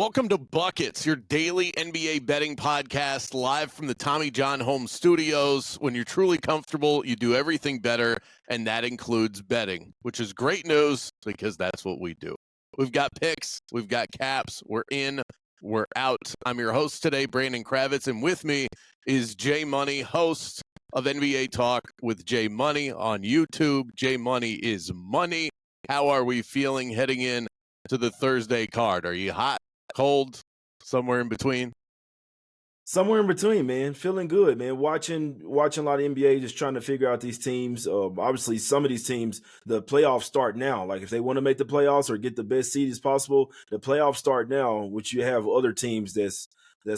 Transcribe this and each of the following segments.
Welcome to Buckets, your daily NBA betting podcast, live from the Tommy John Home Studios. When you're truly comfortable, you do everything better, and that includes betting, which is great news because that's what we do. We've got picks, we've got caps, we're in, we're out. I'm your host today, Brandon Kravitz, and with me is Jay Money, host of NBA Talk with Jay Money on YouTube. Jay Money is money. How are we feeling heading in to the Thursday card? Are you hot? Cold, somewhere in between? Somewhere in between, man. Feeling good, man. Watching a lot of NBA, just trying to figure out these teams. Obviously, some of these teams, the playoffs start now. Like if they want to make the playoffs or get the best seed as possible, the playoffs start now. Which you have other teams that's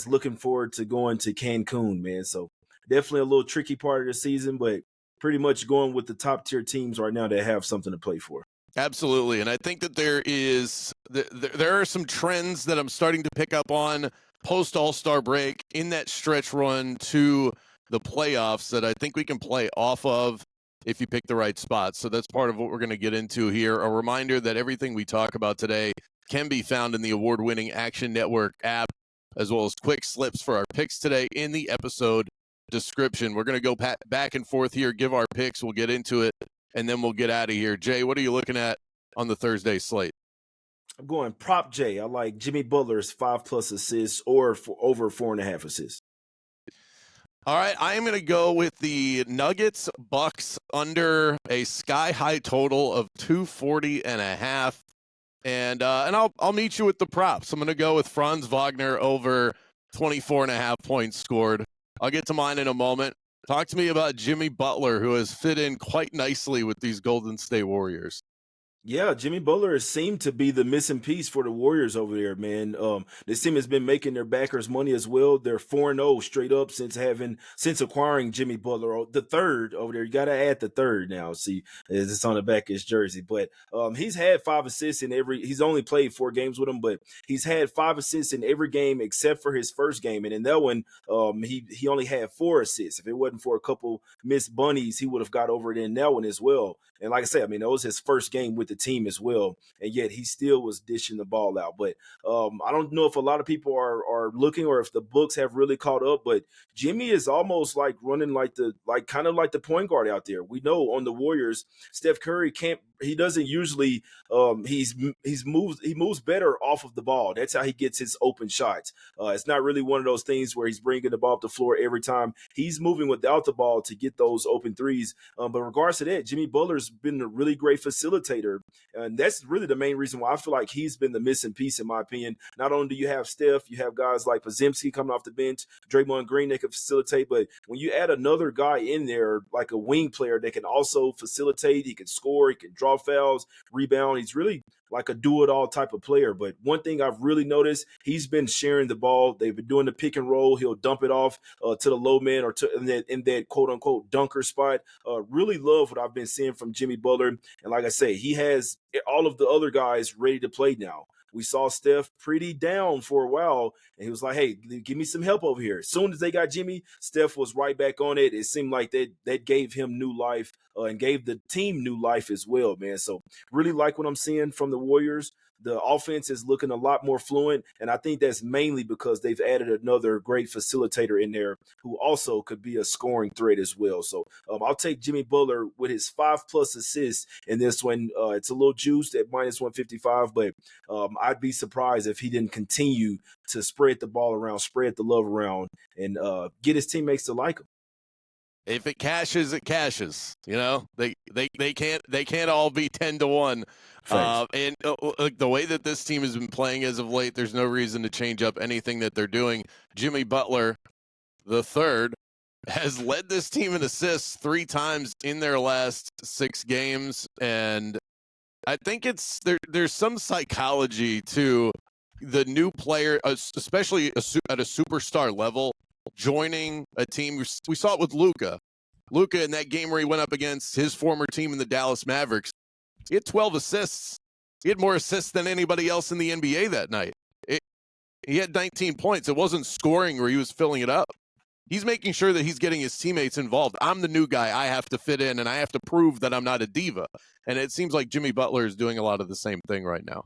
looking forward to going to Cancun, man. So definitely a little tricky part of the season, but pretty much going with the top tier teams right now that have something to play for. Absolutely, and I think that there are some trends that I'm starting to pick up on post All-Star break in that stretch run to the playoffs that I think we can play off of if you pick the right spots. So that's part of what we're going to get into here. A reminder that everything we talk about today can be found in the award-winning Action Network app, as well as quick slips for our picks today in the episode description. We're going to go back and forth here, give our picks, we'll get into it, and then we'll get out of here. Jay, what are you looking at on the Thursday slate? I'm going prop J. I like Jimmy Butler's 5+ assists or over 4.5 assists. All right, I am going to go with the Nuggets Bucks under a sky-high total of 240.5. And I'll meet you with the props. I'm going to go with Franz Wagner over 24.5 points scored. I'll get to mine in a moment. Talk to me about Jimmy Butler, who has fit in quite nicely with these Golden State Warriors. Yeah, Jimmy Butler has seemed to be the missing piece for the Warriors over there, man. This team has been making their backers money as well. They're 4-0 straight up since acquiring Jimmy Butler, the third over there. You got to add the third now. See, it's on the back of his jersey. But he's had 5 assists in every. He's only played 4 games with him, but he's had 5 assists in every game except for his first game. And in that one, he only had 4 assists. If it wasn't for a couple missed bunnies, he would have got over it in that one as well. And like I said, I mean, that was his first game with the team as well, and yet he still was dishing the ball out. But I don't know if a lot of people are looking or if the books have really caught up, but Jimmy is almost like running kind of like the point guard out there. We know on the Warriors, Steph Curry he doesn't usually he moves better off of the ball. That's how he gets his open shots. It's not really one of those things where he's bringing the ball up the floor every time. He's moving without the ball to get those open threes. But in regards to that, Jimmy Butler's been a really great facilitator. And that's really the main reason why I feel like he's been the missing piece, in my opinion. Not only do you have Steph, you have guys like Podziemski coming off the bench, Draymond Green that can facilitate. But when you add another guy in there, like a wing player that can also facilitate, he can score, he can draw fouls, rebound. He's really like a do-it-all type of player. But one thing I've really noticed, he's been sharing the ball. They've been doing the pick and roll. He'll dump it off to the low man or in that quote-unquote dunker spot. Really love what I've been seeing from Jimmy Butler. And like I say, he has all of the other guys ready to play now. We saw Steph pretty down for a while, and he was like, hey, give me some help over here. As soon as they got Jimmy, Steph was right back on it. It seemed like that gave him new life and gave the team new life as well, man. So really like what I'm seeing from the Warriors. The offense is looking a lot more fluent, and I think that's mainly because they've added another great facilitator in there who also could be a scoring threat as well. So I'll take Jimmy Butler with his 5+ assists in this one. It's a little juiced at -155, but I'd be surprised if he didn't continue to spread the ball around, spread the love around, and get his teammates to like him. If it cashes, it cashes. You know, they can't all be 10-1. And the way that this team has been playing as of late, there's no reason to change up anything that they're doing. Jimmy Butler, the third, has led this team in assists 3 times in their last 6 games, and I think there's some psychology to the new player, especially at a superstar level, joining a team. We saw it with Luka. Luka in that game where he went up against his former team in the Dallas Mavericks. He had 12 assists. He had more assists than anybody else in the NBA that night. He had 19 points. It wasn't scoring where he was filling it up. He's making sure that he's getting his teammates involved. I'm the new guy. I have to fit in, and I have to prove that I'm not a diva. And it seems like Jimmy Butler is doing a lot of the same thing right now.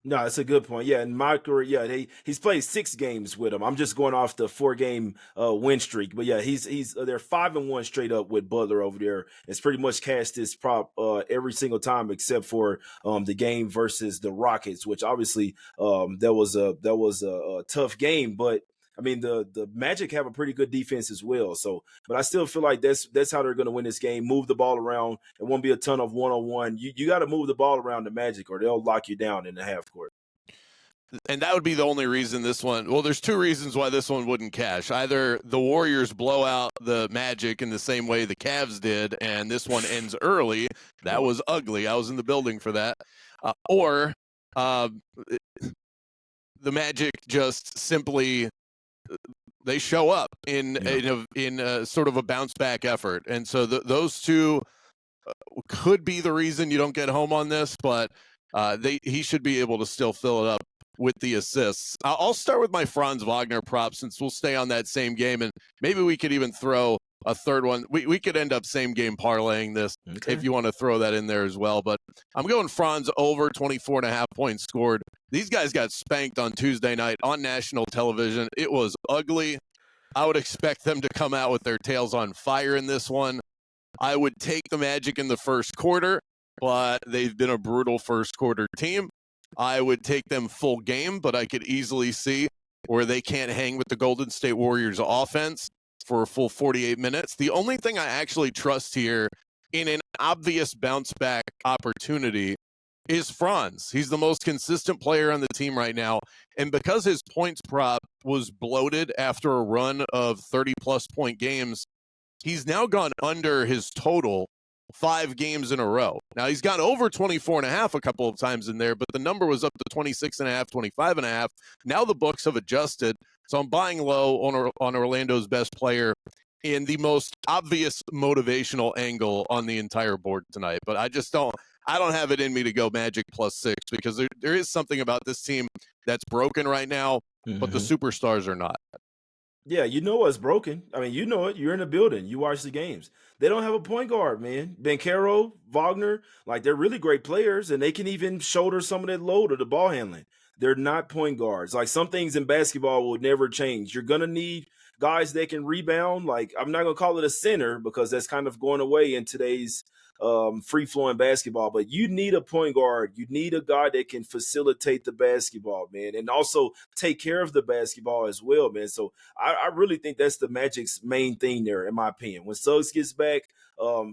No, that's a good point. Yeah, and my career, yeah, he's played 6 games with him. I'm just going off the 4-game win streak, but yeah, he's they're 5-1 straight up with Butler over there. It's pretty much cashed his prop every single time except for the game versus the Rockets, which obviously that was a tough game, but. I mean the Magic have a pretty good defense as well. So, but I still feel like that's how they're going to win this game. Move the ball around. It won't be a ton of 1-on-1. You got to move the ball around the Magic, or they'll lock you down in the half court. And that would be the only reason this one. Well, there's 2 reasons why this one wouldn't cash. Either the Warriors blow out the Magic in the same way the Cavs did, and this one ends early. That was ugly. I was in the building for that. Or the Magic just simply they show up in a sort of a bounce back effort, and so those 2 could be the reason you don't get home on this, but he should be able to still fill it up with the assists. I'll start with my Franz Wagner prop since we'll stay on that same game, and maybe we could even throw a third one. We could end up same game parlaying this if you want to throw that in there as well. But I'm going Franz over 24.5 points scored. These guys got spanked on Tuesday night on national television. It was ugly. I would expect them to come out with their tails on fire in this one. I would take the Magic in the first quarter, but they've been a brutal first quarter team. I would take them full game, but I could easily see where they can't hang with the Golden State Warriors offense for a full 48 minutes. The only thing I actually trust here in an obvious bounce back opportunity is Franz. He's the most consistent player on the team right now. And because his points prop was bloated after a run of 30-plus point games, he's now gone under his total 5 games in a row. Now, he's gone over 24.5 a couple of times in there, but the number was up to 26.5, 25.5. Now the books have adjusted, so I'm buying low on Orlando's best player in the most obvious motivational angle on the entire board tonight. But I don't have it in me to go Magic +6 because there is something about this team that's broken right now, but the superstars are not. Yeah, you know what's broken. I mean, you know it. You're in the building. You watch the games. They don't have a point guard, man. Bankero, Wagner, like they're really great players, and they can even shoulder some of that load of the ball handling. They're not point guards. Like some things in basketball will never change. You're gonna need guys that can rebound. Like I'm not gonna call it a center because that's kind of going away in today's free flowing basketball, but you need a point guard. You need a guy that can facilitate the basketball, man, and also take care of the basketball as well, man. So I really think that's the Magic's main thing there, in my opinion. When Suggs gets back,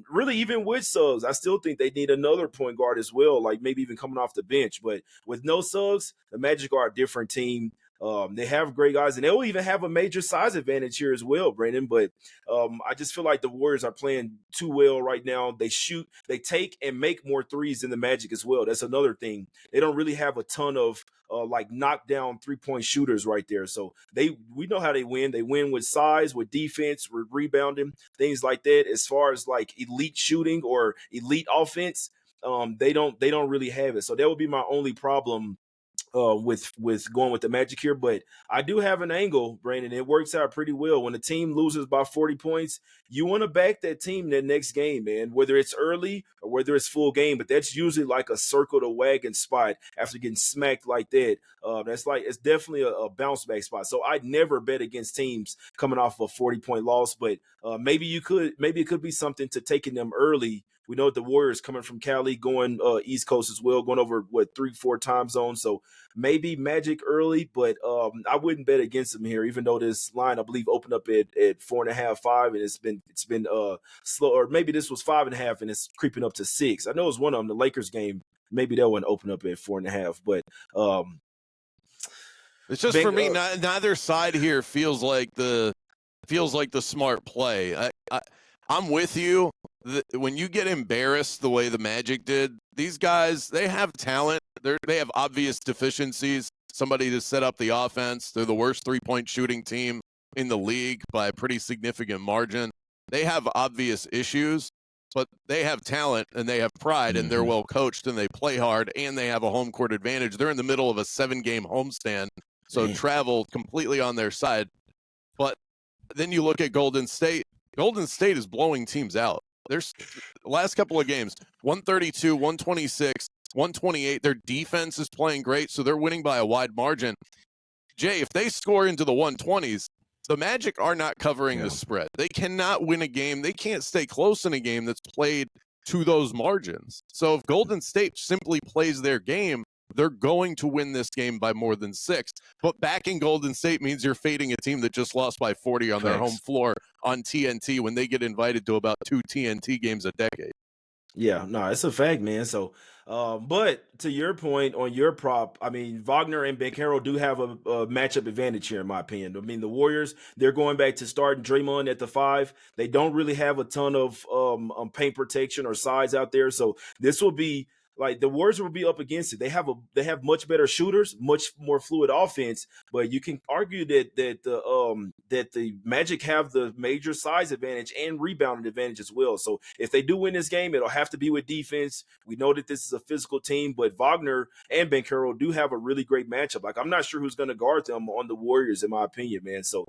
really even with Suggs, I still think they need another point guard as well, like maybe even coming off the bench. But with no Suggs, the Magic are a different team. They have great guys, and they'll even have a major size advantage here as well, Brandon. But I just feel like the Warriors are playing too well right now. They take and make more threes than the Magic as well. That's another thing. They don't really have a ton of like knockdown 3-point shooters right there. So we know how they win. They win with size, with defense, with rebounding, things like that. As far as like elite shooting or elite offense, they don't really have it. So that would be my only problem with going with the Magic here. But I do have an angle, Brandon. It works out pretty well. When a team loses by 40 points, you want to back that team that next game, man, whether it's early or whether it's full game. But that's usually like a circle the wagon spot after getting smacked like that. It's definitely a bounce back spot. So I'd never bet against teams coming off a 40-point loss, but maybe it could be something to taking them early. We know the Warriors coming from Cali, going East Coast as well, going over 3-4 time zones. So maybe Magic early, but I wouldn't bet against them here, even though this line I believe opened up at 4.5, 5, and it's been slow. Or maybe this was 5.5 and it's creeping up to 6. I know it was one of them, the Lakers game. Maybe that one opened up at 4.5, but it's just for me. Neither side here feels like the smart play. I'm with you. When you get embarrassed the way the Magic did, these guys, they have talent. They have obvious deficiencies. Somebody to set up the offense. They're the worst 3-point shooting team in the league by a pretty significant margin. They have obvious issues, but they have talent and they have pride and they're well coached and they play hard and they have a home court advantage. They're in the middle of a 7-game homestand, so travel completely on their side. But then you look at Golden State. Golden State is blowing teams out. There's the last couple of games, 132, 126, 128. Their defense is playing great, so they're winning by a wide margin. Jay, if they score into the 120s, the Magic are not covering the spread. They cannot win a game. They can't stay close in a game that's played to those margins. So if Golden State simply plays their game, they're going to win this game by more than 6. But backing Golden State means you're fading a team that just lost by 40 on their home floor on TNT when they get invited to about 2 TNT games a decade. Yeah, no, it's a fact, man. So, but to your point on your prop, I mean, Wagner and Bankero do have a matchup advantage here, in my opinion. I mean, the Warriors, they're going back to starting Draymond at the 5. They don't really have a ton of paint protection or size out there. So this will be like the Warriors will be up against it. They have much better shooters, much more fluid offense. But you can argue that the Magic have the major size advantage and rebounding advantage as well. So if they do win this game, it'll have to be with defense. We know that this is a physical team, but Wagner and Bankero do have a really great matchup. Like, I'm not sure who's going to guard them on the Warriors, in my opinion, man. So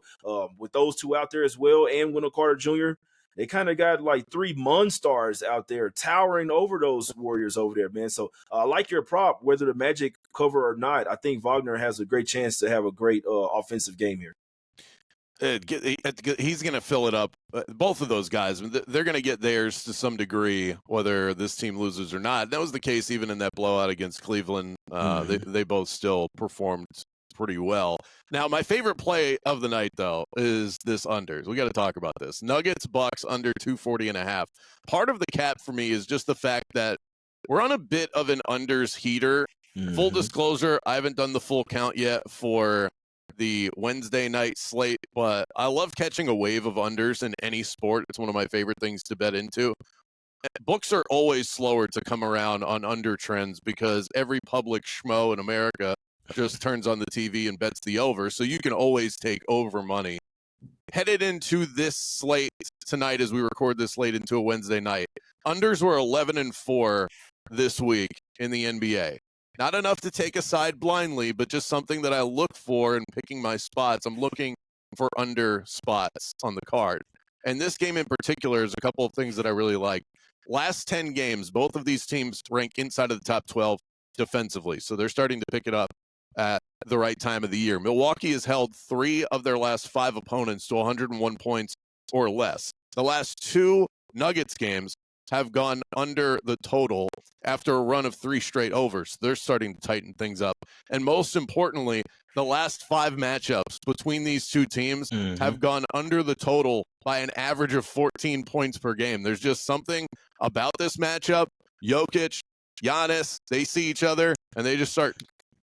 with those two out there as well, and Wendell Carter Jr., they kind of got like 3 Monstars out there towering over those Warriors over there, man. So I like your prop, whether the Magic cover or not. I think Wagner has a great chance to have a great offensive game here. He's going to fill it up. Both of those guys, they're going to get theirs to some degree, whether this team loses or not. That was the case even in that blowout against Cleveland. They both still performed pretty well. Now, my favorite play of the night, though, is this unders. We got to talk about this. Nuggets Bucks under 240.5. Part of the cap for me is just the fact that we're on a bit of an unders heater. Full disclosure, I haven't done the full count yet for the Wednesday night slate, but I love catching a wave of unders in any sport. It's one of my favorite things to bet into. Books are always slower to come around on under trends because every public schmo in America just turns on the TV and bets the over, so you can always take over money. Headed into this slate tonight as we record this late into a Wednesday night, unders were 11-4 this week in the NBA. Not enough to take a side blindly, but just something that I look for in picking my spots. I'm looking for under spots on the card. And this game in particular is a couple of things that I really like. Last 10 games, both of these teams rank inside of the top 12 defensively, so they're starting to pick it up at the right time of the year. Milwaukee has held 3 of their last 5 opponents to 101 points or less. The last 2 Nuggets games have gone under the total after a run of 3 straight overs. They're starting to tighten things up. And most importantly, the last 5 matchups between these two teams have gone under the total by an average of 14 points per game. There's just something about this matchup. Jokic, Giannis, they see each other and they just start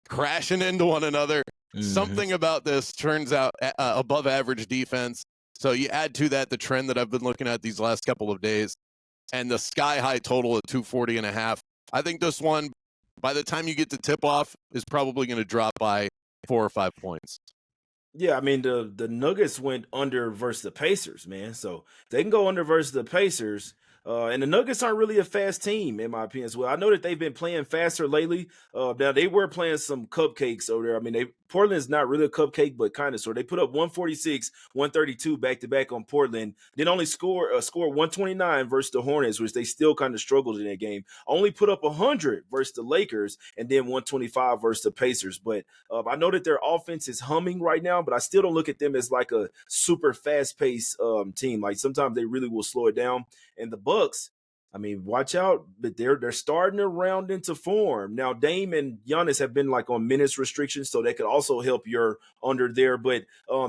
crashing into one another. Something about this turns out above average defense. So you add to that the trend that I've been looking at these last couple of days and the sky high total at 240.5. I think this one, by the time you get to tip off, is probably going to drop by 4 or 5 points. Yeah, I mean, the Nuggets went under versus the Pacers, man. So they can go under versus the Pacers. And the Nuggets aren't really a fast team, in my opinion, as well. I know that they've been playing faster lately. Now, they were playing some cupcakes over there. I mean, Portland's not really a cupcake, but kind of sort. They put up 146, 132 back-to-back on Portland. Then only score 129 versus the Hornets, which they still kind of struggled in that game. Only put up 100 versus the Lakers, and then 125 versus the Pacers. But I know that their offense is humming right now, but I still don't look at them as like a super fast-paced team. Like, sometimes they really will slow it down. And the Bucks, I mean, watch out, but they're starting to round into form. Now, Dame and Giannis have been like on minutes restrictions, so they could also help your under there. But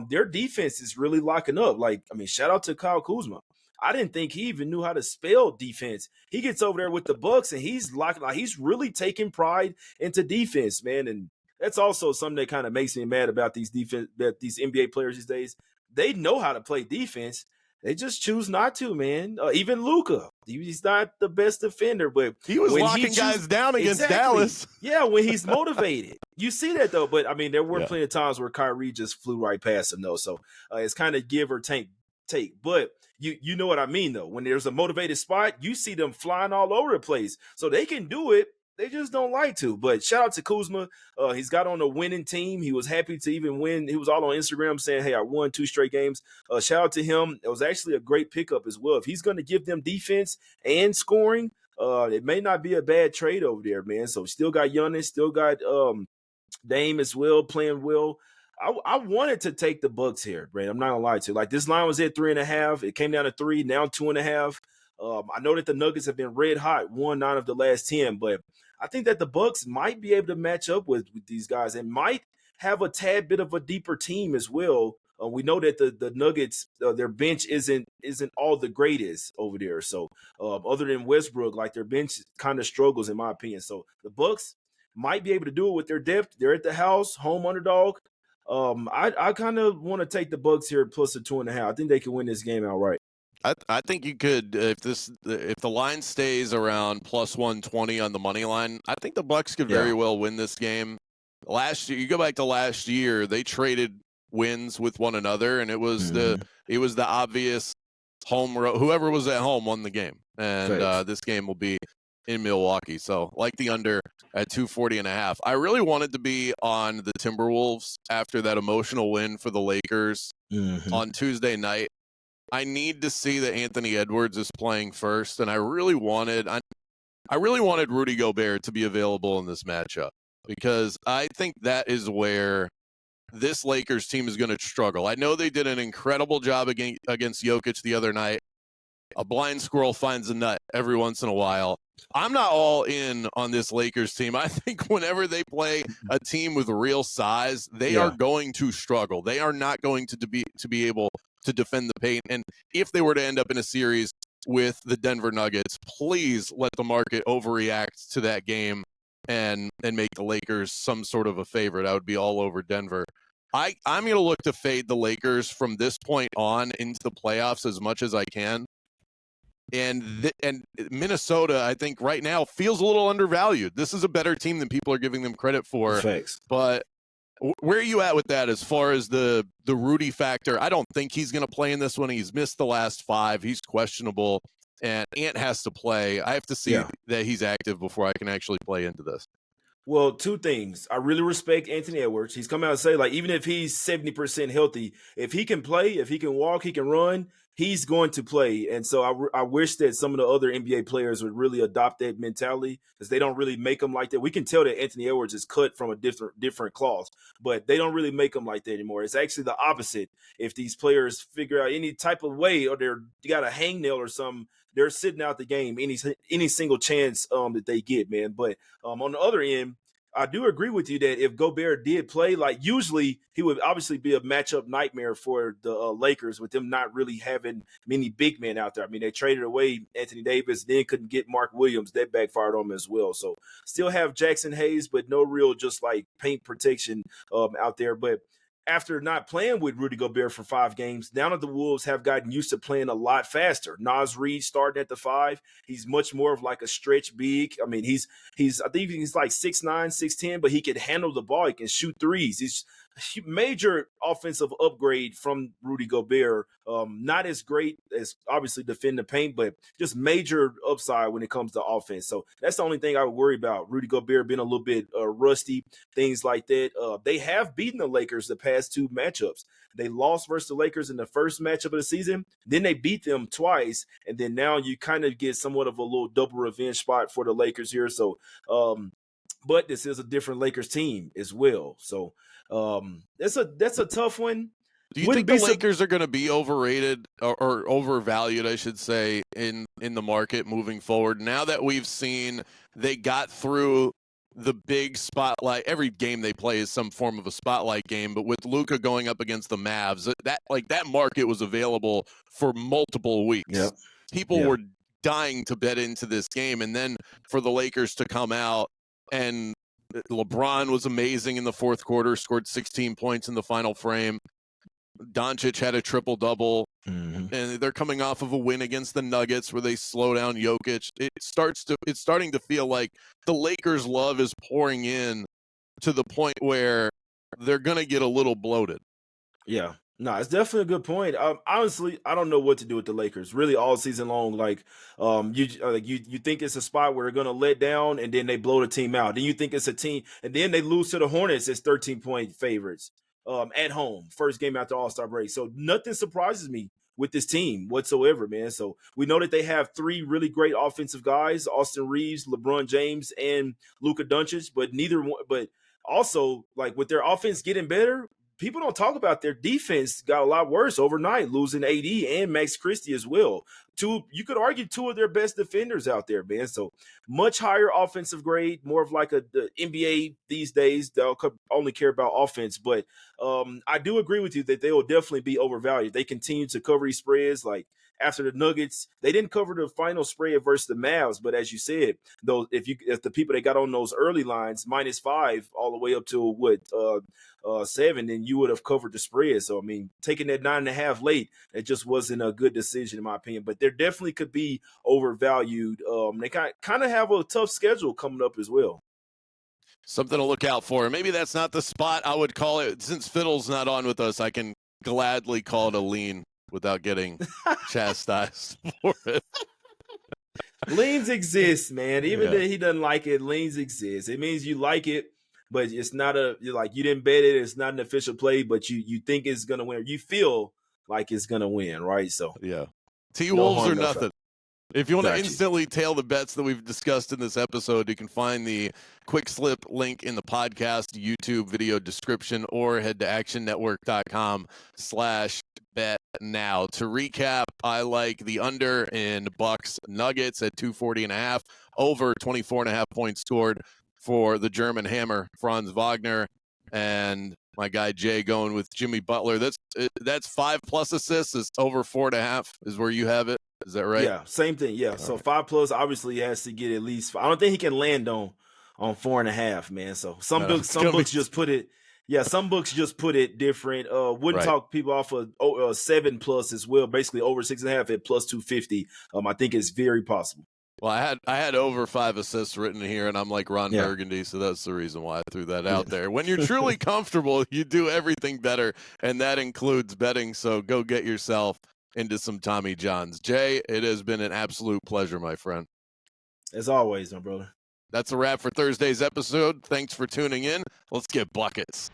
their defense is really locking up. Like, I mean, shout out to Kyle Kuzma. I didn't think he even knew how to spell defense. He gets over there with the Bucks and he's locking. Like, he's really taking pride into defense, man. And that's also something that kind of makes me mad about these NBA players these days. They know how to play defense. They just choose not to, man. Even Luka, he's not the best defender, but he was locking guys down against Dallas. Yeah, when he's motivated. You see that, though. But, I mean, there were plenty of times where Kyrie just flew right past him, though. So it's kind of give or take. But you know what I mean, though. When there's a motivated spot, you see them flying all over the place. So they can do it. They just don't like to. But shout out to Kuzma. He's got on a winning team. He was happy to even win. He was all on Instagram saying, hey, I won 2 straight games. Shout out to him. It was actually a great pickup as well. If he's going to give them defense and scoring, it may not be a bad trade over there, man. So still got Giannis, still got Dame as well playing well. I wanted to take the Bucks here, Brandon. I'm not gonna lie to you. Like this line was at 3.5. It came down to 3, now 2.5. I know that the Nuggets have been red hot, won 9 of the last 10, but I think that the Bucks might be able to match up with these guys and might have a tad bit of a deeper team as well. We know that the Nuggets, their bench isn't all the greatest over there. So other than Westbrook, like their bench kind of struggles in my opinion. So the Bucks might be able to do it with their depth. They're at the house, home underdog. I kind of want to take the Bucks here plus a 2.5. I think they can win this game outright. I think you could if the line stays around plus 120 on the money line. I think the Bucks could very well win this game. Last year, you go back to last year, they traded wins with one another, and it was the obvious home road. Whoever was at home won the game, and this game will be in Milwaukee. So like the under at 240.5. I really wanted to be on the Timberwolves after that emotional win for the Lakers on Tuesday night. I need to see that Anthony Edwards is playing first, and I really wanted Rudy Gobert to be available in this matchup because I think that is where this Lakers team is going to struggle. I know they did an incredible job against Jokic the other night. A blind squirrel finds a nut every once in a while. I'm not all in on this Lakers team. I think whenever they play a team with real size, they are going to struggle. They are not going to be able to defend the paint. And if they were to end up in a series with the Denver Nuggets, please let the market overreact to that game and make the Lakers some sort of a favorite. I would be all over Denver. I'm going to look to fade the Lakers from this point on into the playoffs as much as I can. And Minnesota, I think right now feels a little undervalued. This is a better team than people are giving them credit for. Thanks. But where are you at with that as far as the Rudy factor? I don't think he's going to play in this one. He's missed the last 5. He's questionable. And Ant has to play. I have to see that he's active before I can actually play into this. Well, 2 things. I really respect Anthony Edwards. He's come out and say, like, even if he's 70% healthy, if he can play, if he can walk, he can run, he's going to play. And so I wish that some of the other NBA players would really adopt that mentality because they don't really make them like that. We can tell that Anthony Edwards is cut from a different cloth, but they don't really make them like that anymore. It's actually the opposite. If these players figure out any type of way or you got a hangnail or something, they're sitting out the game any single chance that they get, man. But on the other end, I do agree with you that if Gobert did play, like usually he would obviously be a matchup nightmare for the Lakers with them not really having many big men out there. I mean, they traded away Anthony Davis, then couldn't get Mark Williams. That backfired on them as well. So still have Jackson Hayes, but no real just like paint protection out there. But after not playing with Rudy Gobert for 5 games, now that the Wolves have gotten used to playing a lot faster. Naz Reid starting at the 5. He's much more of like a stretch big. I mean, I think he's like 6'9", 6'10", but he can handle the ball. He can shoot threes. He's a major offensive upgrade from Rudy Gobert. Not as great as obviously defend the paint, but just major upside when it comes to offense. So that's the only thing I would worry about. Rudy Gobert being a little bit rusty, things like that. They have beaten the Lakers the past 2 matchups. They lost versus the Lakers in the first matchup of the season. Then they beat them twice. And then now you kind of get somewhat of a little double revenge spot for the Lakers here. So, but this is a different Lakers team as well. So that's a tough one. Do you think the Lakers are going to be overrated or overvalued, I should say, in the market moving forward? Now that we've seen they got through the big spotlight, every game they play is some form of a spotlight game, but with Luka going up against the Mavs, that market was available for multiple weeks. Yep. People were dying to bet into this game, and then for the Lakers to come out, and LeBron was amazing in the fourth quarter, scored 16 points in the final frame. Doncic had a triple-double, and they're coming off of a win against the Nuggets where they slow down Jokic. It's starting to feel like the Lakers' love is pouring in to the point where they're going to get a little bloated. Yeah. No, it's definitely a good point. Honestly, I don't know what to do with the Lakers really all season long. You think it's a spot where they're going to let down and then they blow the team out. Then you think it's a team and then they lose to the Hornets as 13-point favorites at home, first game after All-Star break. So nothing surprises me with this team whatsoever, man. So we know that they have three really great offensive guys: Austin Reeves, LeBron James, and Luka Doncic. But neither one. But also, like, with their offense getting better, people don't talk about their defense got a lot worse overnight, losing AD and Max Christie as well. You could argue two of their best defenders out there, man. So much higher offensive grade, more of like the NBA these days. They'll only care about offense. But I do agree with you that they will definitely be overvalued. They continue to cover these spreads. Like, after the Nuggets, they didn't cover the final spread versus the Mavs. But as you said, though, if the people that got on those early lines, -5 all the way up to 7, then you would have covered the spread. So, I mean, taking that 9.5 late, it just wasn't a good decision in my opinion. But there definitely could be overvalued. They kind of have a tough schedule coming up as well. Something to look out for. Maybe that's not the spot I would call it. Since Fiddle's not on with us, I can gladly call it a lean without getting chastised for it. Leans exist, man. Even though he doesn't like it, leans exist. It means you like it, but it's not you didn't bet it. It's not an official play, but you think it's gonna win. You feel like it's gonna win, right? So yeah, T-Wolves or nothing. If you want to Gotcha. instantly tail the bets that we've discussed in this episode, you can find the quick slip link in the podcast, YouTube video description, or head to actionnetwork.com/bet now. To recap, I like the under in Bucks Nuggets at 240.5, over 24.5 points scored for the German Hammer, Franz Wagner, and my guy Jay going with Jimmy Butler. That's 5+ assists. It's over 4.5 is where you have it. Is that right? Yeah, same thing. Yeah. So 5+ obviously has to get at least. I don't think he can land on 4.5, man. So some books just put it. Yeah, some books just put it different. Wouldn't talk people off of 7+ as well. Basically over 6.5 at +250. I think it's very possible. Well, I had over 5 assists written here, and I'm like Ron Burgundy, so that's the reason why I threw that out there. When you're truly comfortable, you do everything better, and that includes betting. So go get yourself into some Tommy Johns. Jay, it has been an absolute pleasure, my friend. As always, my brother. That's a wrap for Thursday's episode. Thanks for tuning in. Let's get buckets.